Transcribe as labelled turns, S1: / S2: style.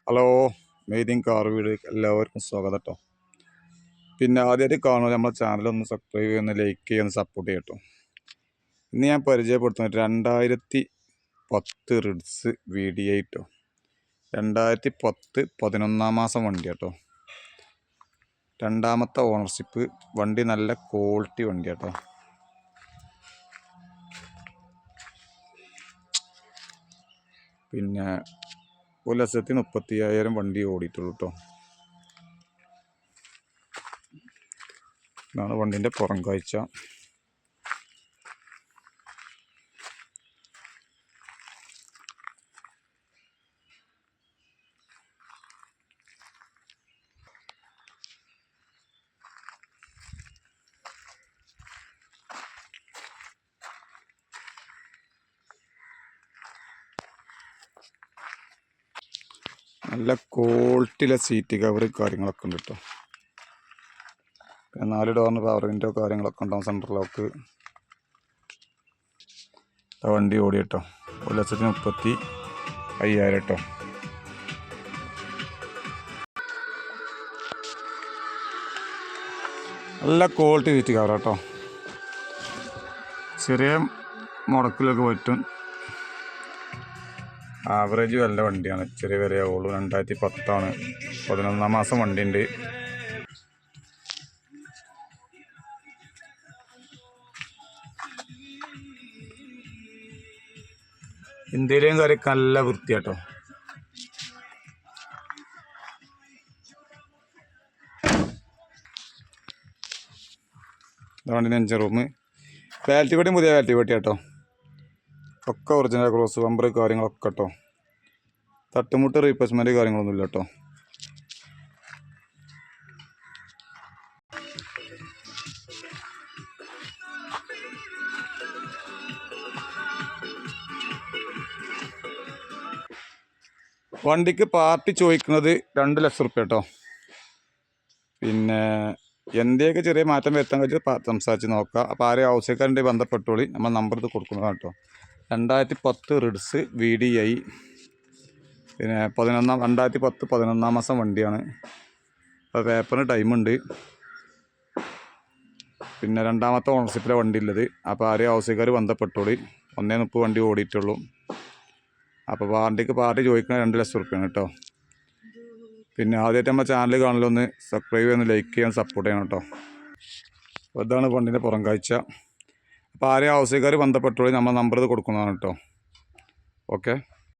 S1: Hello, മെയ്ദിങ് car വീട് എല്ലാവർക്കും സ്വാഗതം കേട്ടോ. പിന്നെ ആദ്യമായിട്ട് കാണുമ്പോൾ നമ്മുടെ ചാനലൊന്ന് സബ്സ്ക്രൈബ് ചെയ്യുന്ന, ലൈക്ക് ചെയ്യുന്ന, സപ്പോർട്ട് ചെയ്യട്ടോ. ഇന്ന് ഞാൻ പരിചയപ്പെടുത്തുന്നത് 2010 റിഡ്സ് VD8 കേട്ടോ. 2010 11 മാസം വണ്ടി കേട്ടോ. രണ്ടാമത്തെ ഓണർഷിപ്പ്. വണ്ടി നല്ല ക്വാളിറ്റി വണ്ടി കേട്ടോ. പിന്നെ 1,35,000 വണ്ടി ഓടിയിട്ടുള്ളൂ കേട്ടോ. ഇതാണ് വണ്ടിൻ്റെ പുറം കാഴ്ച. നല്ല ക്വാളിറ്റിയിലെ സീറ്റ് കവർ കാര്യങ്ങളൊക്കെ ഉണ്ട് കേട്ടോ. 4 ഡോറിന് പവർ വിൻഡോ കാര്യങ്ങളൊക്കെ ഉണ്ടാവും. Central lock. വണ്ടി ഓടി കേട്ടോ. 1,35,000 കേട്ടോ. നല്ല ക്വാളിറ്റി സീറ്റ് കവർ കേട്ടോ. ചെറിയ മുടക്കിലൊക്കെ പറ്റും. ആവറേജ് നല്ല വണ്ടിയാണ്. ചെറിയ വിലയാവുള്ളൂ. 2010 11 മാസം വണ്ടിയുണ്ട്. ഇന്ത്യയിലെയും കാര്യമൊക്കെ നല്ല വൃത്തിയാട്ടോ. വണ്ടിൻ്റെ എഞ്ചിൻ റൂം. വാലിറ്റി പെട്ടി പുതിയ വാലിറ്റി പെട്ടി കേട്ടോ. ഒക്കെ ഒറിജിനൽ ക്രോസ് ബമ്പർ കാര്യങ്ങളൊക്കെ കേട്ടോ. തട്ടുമുട്ട് റീപ്ലേസ്മെൻറ്റ് കാര്യങ്ങളൊന്നുമില്ല കേട്ടോ. വണ്ടിക്ക് പാർട്ടി ചോദിക്കുന്നത് 2 ലക്ഷം റുപ്യ കേട്ടോ. പിന്നെ എന്തെയൊക്കെ ചെറിയ മാറ്റം വരുത്താൻ കഴിച്ച് സംസാരിച്ച് നോക്കാം. അപ്പോൾ ആരെയും ആവശ്യക്കാരുണ്ടെങ്കിൽ ബന്ധപ്പെട്ടോളി. നമ്മൾ നമ്പർ ഇത് കൊടുക്കുന്നതാണ് കേട്ടോ. 2010 റിഡ്സ് VD8. പിന്നെ 2010 11 മാസം വണ്ടിയാണ്. അപ്പോൾ പേപ്പറിന് ടൈമുണ്ട്. പിന്നെ രണ്ടാമത്തെ ഓണർഷിപ്പിലെ വണ്ടി ഉള്ളത്. അപ്പോൾ ആരെയും ആവശ്യക്കാർ ബന്ധപ്പെട്ടോളി. 1.30 വണ്ടി ഓടിയിട്ടുള്ളൂ. അപ്പോൾ വണ്ടിക്ക് പാർട്ടി ചോദിക്കുന്നത് 2 ലക്ഷം റുപ്യാണ് കേട്ടോ. പിന്നെ ആദ്യമായിട്ട് നമ്മൾ ചാനൽ കാണലൊന്ന് സബ്സ്ക്രൈബ് ചെയ്യുന്ന, ലൈക്ക് ചെയ്യാൻ, സപ്പോർട്ട് ചെയ്യണം കേട്ടോ. അപ്പോൾ ഇതാണ് വണ്ടിൻ്റെ പുറം കാഴ്ച. അപ്പോൾ ആരെയും ആവശ്യക്കാർ ബന്ധപ്പെട്ടോളി. നമ്മൾ നമ്പർ ഇത് കൊടുക്കുന്നതാണ് കേട്ടോ. ഓക്കെ.